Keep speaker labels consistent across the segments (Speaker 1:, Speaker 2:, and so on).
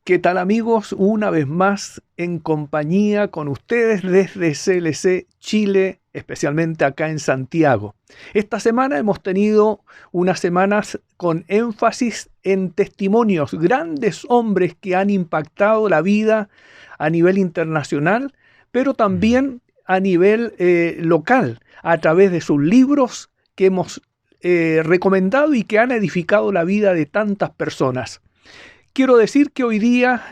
Speaker 1: ¿Qué tal, amigos? Una vez más en compañía con ustedes desde CLC Chile, especialmente acá en Santiago. Esta semana hemos tenido unas semanas con énfasis en testimonios, grandes hombres que han impactado la vida a nivel internacional, pero también a nivel local, a través de sus libros que hemos recomendado y que han edificado la vida de tantas personas. Quiero decir que hoy día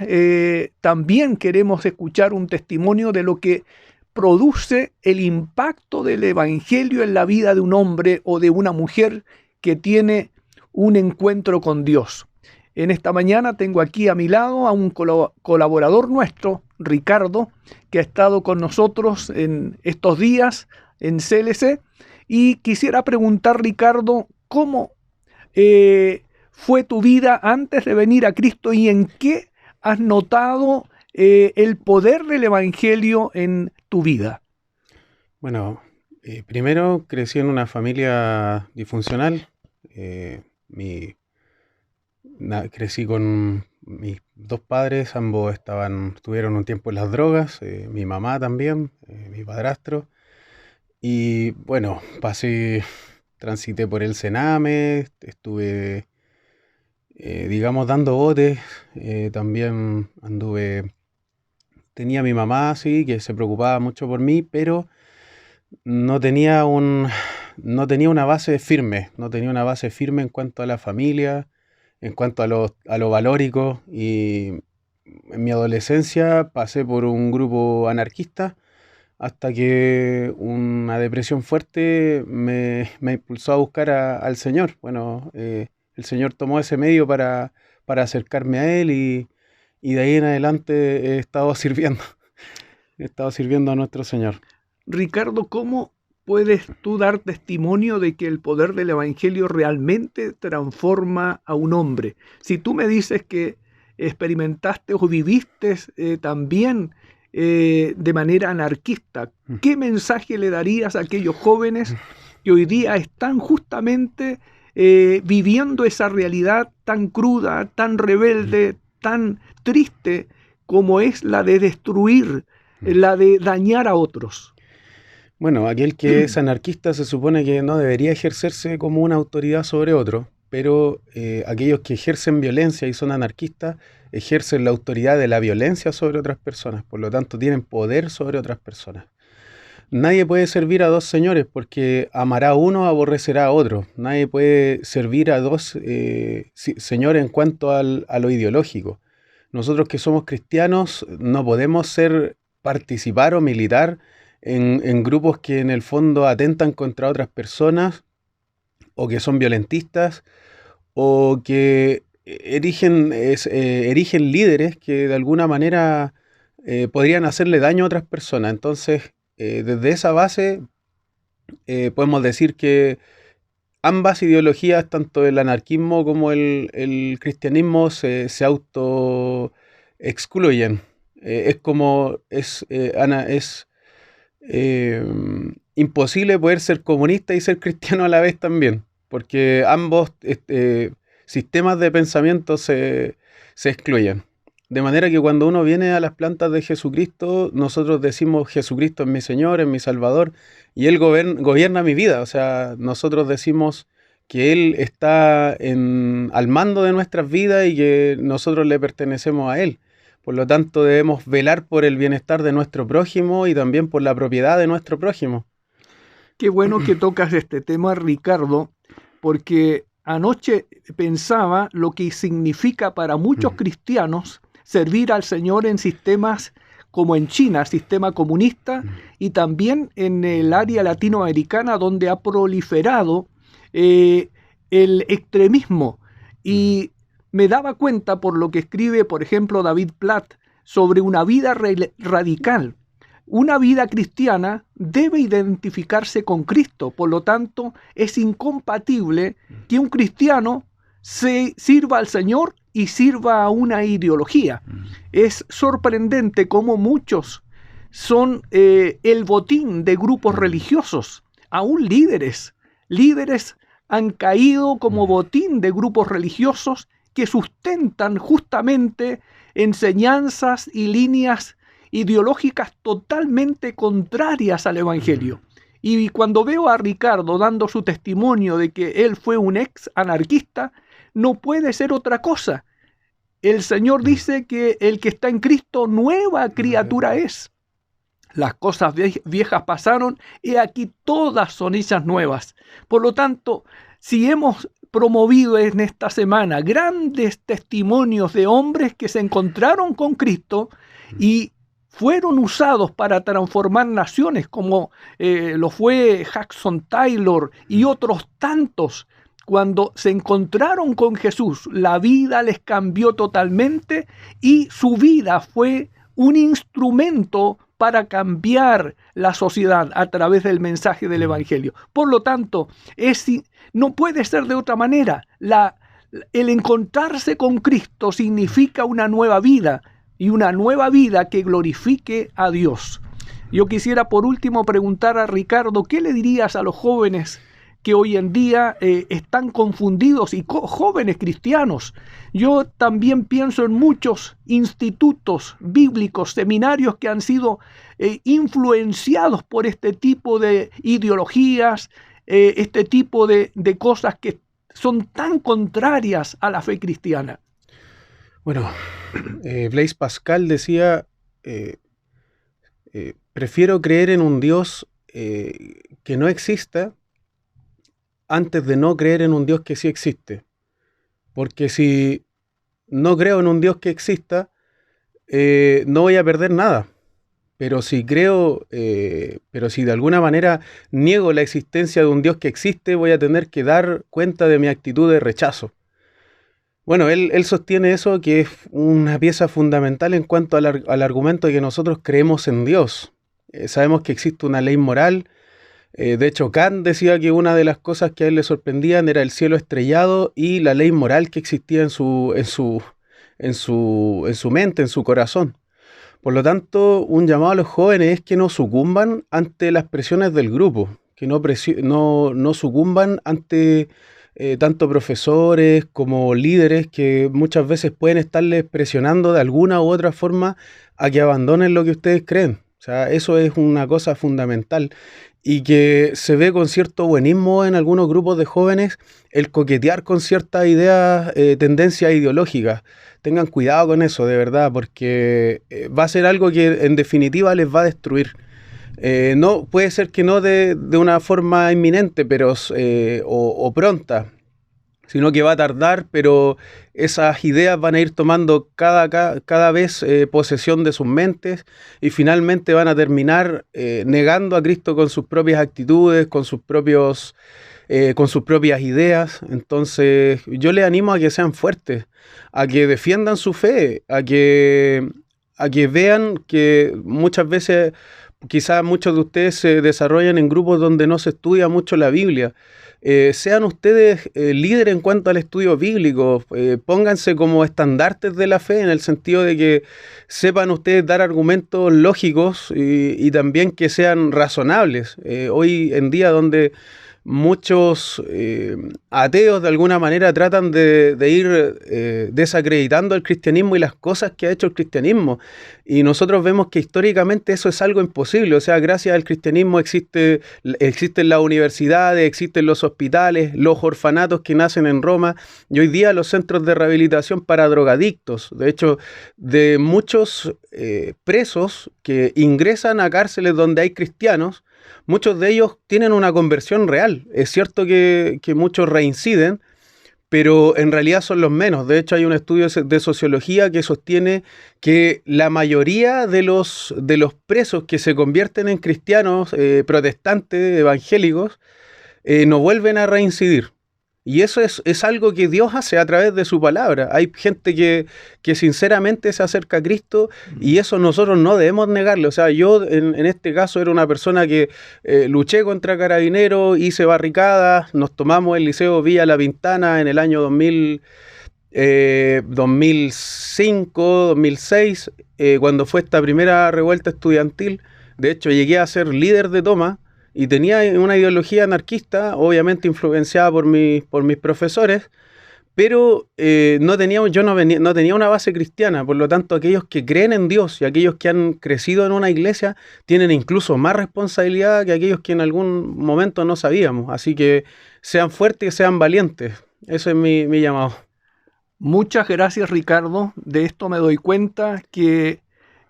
Speaker 1: también queremos escuchar un testimonio de lo que produce el impacto del Evangelio en la vida de un hombre o de una mujer que tiene un encuentro con Dios. En esta mañana tengo aquí a mi lado a un colaborador nuestro, Ricardo, que ha estado con nosotros en estos días en CLC, y quisiera preguntar, Ricardo, ¿cómo fue tu vida antes de venir a Cristo y en qué has notado el poder del Evangelio en tu vida?
Speaker 2: Bueno, primero crecí en una familia disfuncional. Crecí con mis dos padres, ambos estuvieron un tiempo en las drogas, mi mamá también, mi padrastro. Y bueno, transité por el Sename, estuve dando botes, también tenía a mi mamá, sí, que se preocupaba mucho por mí, pero no tenía una base firme, en cuanto a la familia, en cuanto a lo valórico, y en mi adolescencia pasé por un grupo anarquista hasta que una depresión fuerte me impulsó a buscar al Señor. Bueno, el Señor tomó ese medio para acercarme a Él y de ahí en adelante he estado sirviendo a nuestro Señor.
Speaker 1: Ricardo, ¿cómo puedes tú dar testimonio de que el poder del Evangelio realmente transforma a un hombre? Si tú me dices que experimentaste o viviste también de manera anarquista, ¿qué mensaje le darías a aquellos jóvenes que hoy día están justamente viviendo esa realidad tan cruda, tan rebelde, tan triste como es la de destruir, la de dañar a otros?
Speaker 2: Bueno, aquel que es anarquista se supone que no debería ejercerse como una autoridad sobre otro, pero aquellos que ejercen violencia y son anarquistas ejercen la autoridad de la violencia sobre otras personas, por lo tanto tienen poder sobre otras personas. Nadie puede servir a dos señores porque amará a uno, aborrecerá a otro. Nadie puede servir a dos señores en cuanto a lo ideológico. Nosotros que somos cristianos no podemos participar o militar en grupos que en el fondo atentan contra otras personas o que son violentistas o que erigen líderes que de alguna manera podrían hacerle daño a otras personas. Entonces, desde esa base podemos decir que ambas ideologías, tanto el anarquismo como el cristianismo, se auto excluyen. Es imposible poder ser comunista y ser cristiano a la vez también, porque ambos sistemas de pensamiento se excluyen. De manera que cuando uno viene a las plantas de Jesucristo, nosotros decimos Jesucristo es mi Señor, es mi Salvador, y Él gobierna mi vida. O sea, nosotros decimos que Él está al mando de nuestras vidas y que nosotros le pertenecemos a Él. Por lo tanto, debemos velar por el bienestar de nuestro prójimo y también por la propiedad de nuestro prójimo.
Speaker 1: Qué bueno que tocas este tema, Ricardo, porque anoche pensaba lo que significa para muchos cristianos servir al Señor en sistemas como en China, sistema comunista, y también en el área latinoamericana donde ha proliferado el extremismo. Y me daba cuenta por lo que escribe, por ejemplo, David Platt sobre una vida radical. Una vida cristiana debe identificarse con Cristo, por lo tanto es incompatible que un cristiano se sirva al Señor y sirva a una ideología. Es sorprendente cómo muchos son el botín de grupos religiosos, aún líderes han caído como botín de grupos religiosos que sustentan justamente enseñanzas y líneas ideológicas totalmente contrarias al Evangelio. Y cuando veo a Ricardo dando su testimonio de que él fue un ex anarquista, no puede ser otra cosa. El Señor dice que el que está en Cristo, nueva criatura es. Las cosas viejas pasaron y aquí todas son hechas nuevas. Por lo tanto, si hemos promovido en esta semana grandes testimonios de hombres que se encontraron con Cristo y fueron usados para transformar naciones, como lo fue Jackson Taylor y otros tantos, cuando se encontraron con Jesús, la vida les cambió totalmente y su vida fue un instrumento para cambiar la sociedad a través del mensaje del Evangelio. Por lo tanto, no puede ser de otra manera. El encontrarse con Cristo significa una nueva vida, y una nueva vida que glorifique a Dios. Yo quisiera por último preguntar a Ricardo, ¿qué le dirías a los jóvenes que hoy en día están confundidos y jóvenes cristianos? Yo también pienso en muchos institutos bíblicos, seminarios que han sido influenciados por este tipo de ideologías, este tipo de cosas que son tan contrarias a la fe cristiana.
Speaker 2: Bueno, Blaise Pascal decía, prefiero creer en un Dios que no exista antes de no creer en un Dios que sí existe. Porque si no creo en un Dios que exista, no voy a perder nada. Pero si de alguna manera niego la existencia de un Dios que existe, voy a tener que dar cuenta de mi actitud de rechazo. Bueno, él sostiene eso, que es una pieza fundamental en cuanto al argumento de que nosotros creemos en Dios. Sabemos que existe una ley moral. De hecho, Kant decía que una de las cosas que a él le sorprendían era el cielo estrellado y la ley moral que existía en su mente, en su corazón. Por lo tanto, un llamado a los jóvenes es que no sucumban ante las presiones del grupo, que no sucumban ante tanto profesores como líderes que muchas veces pueden estarles presionando de alguna u otra forma a que abandonen lo que ustedes creen. O sea, eso es una cosa fundamental y que se ve con cierto buenismo en algunos grupos de jóvenes el coquetear con ciertas ideas, tendencias ideológicas. Tengan cuidado con eso, de verdad, porque va a ser algo que en definitiva les va a destruir. No, puede ser que no de una forma inminente, pero o pronta, sino que va a tardar, pero esas ideas van a ir tomando cada vez posesión de sus mentes y finalmente van a terminar negando a Cristo con sus propias actitudes, con sus propias ideas. Entonces yo les animo a que sean fuertes, a que defiendan su fe, a que vean que muchas veces quizás muchos de ustedes se desarrollan en grupos donde no se estudia mucho la Biblia. Sean ustedes líderes en cuanto al estudio bíblico, pónganse como estandartes de la fe en el sentido de que sepan ustedes dar argumentos lógicos y también que sean razonables. Hoy en día donde muchos ateos de alguna manera tratan de ir desacreditando el cristianismo y las cosas que ha hecho el cristianismo. Y nosotros vemos que históricamente eso es algo imposible. O sea, gracias al cristianismo existen las universidades, existen los hospitales, los orfanatos que nacen en Roma y hoy día los centros de rehabilitación para drogadictos. De hecho, de muchos presos que ingresan a cárceles donde hay cristianos, muchos de ellos tienen una conversión real. Es cierto que muchos reinciden, pero en realidad son los menos. De hecho, hay un estudio de sociología que sostiene que la mayoría de los presos que se convierten en cristianos protestantes, evangélicos, no vuelven a reincidir. Y eso es algo que Dios hace a través de su palabra. Hay gente que sinceramente se acerca a Cristo y eso nosotros no debemos negarle. O sea, yo en este caso era una persona que luché contra carabineros, hice barricadas, nos tomamos el Liceo Villa La Pintana en el año 2005, 2006, cuando fue esta primera revuelta estudiantil. De hecho, llegué a ser líder de toma. Y tenía una ideología anarquista, obviamente influenciada por mis profesores, pero no tenía una base cristiana. Por lo tanto, aquellos que creen en Dios y aquellos que han crecido en una iglesia tienen incluso más responsabilidad que aquellos que en algún momento no sabíamos. Así que sean fuertes y sean valientes. Eso es mi llamado.
Speaker 1: Muchas gracias, Ricardo. De esto me doy cuenta que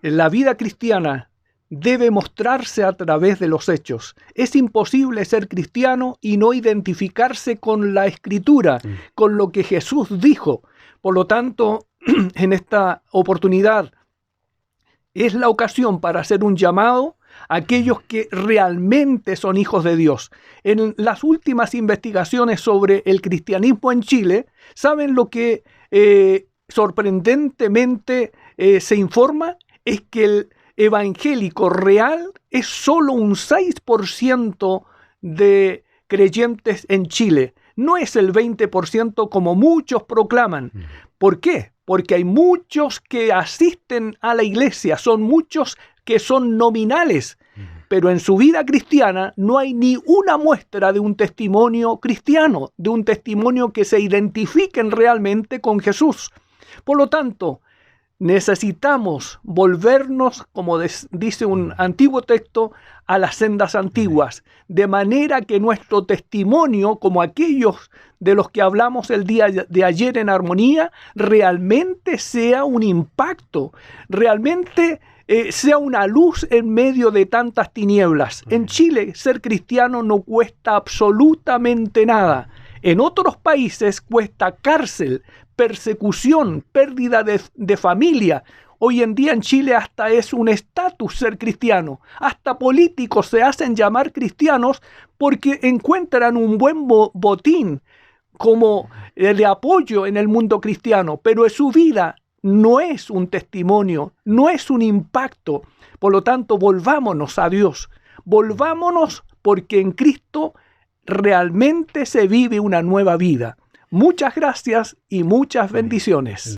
Speaker 1: la vida cristiana debe mostrarse a través de los hechos. Es imposible ser cristiano y no identificarse con la Escritura, con lo que Jesús dijo. Por lo tanto, en esta oportunidad es la ocasión para hacer un llamado a aquellos que realmente son hijos de Dios. En las últimas investigaciones sobre el cristianismo en Chile, ¿saben lo que sorprendentemente se informa? Es que el evangélico real es solo un 6% de creyentes en Chile. No es el 20% como muchos proclaman. ¿Por qué? Porque hay muchos que asisten a la iglesia, son muchos que son nominales, pero en su vida cristiana no hay ni una muestra de un testimonio cristiano, de un testimonio que se identifiquen realmente con Jesús. Por lo tanto, necesitamos volvernos, como dice un antiguo texto, a las sendas antiguas, de manera que nuestro testimonio, como aquellos de los que hablamos el día de ayer en Armonía, realmente sea un impacto, realmente sea una luz en medio de tantas tinieblas. En Chile, ser cristiano no cuesta absolutamente nada. En otros países cuesta cárcel, persecución, pérdida de familia. Hoy en día en Chile hasta es un estatus ser cristiano. Hasta políticos se hacen llamar cristianos porque encuentran un buen botín como de apoyo en el mundo cristiano, pero en su vida no es un testimonio, no es un impacto. Por lo tanto, volvámonos a Dios. Volvámonos porque en Cristo realmente se vive una nueva vida. Muchas gracias y muchas bendiciones.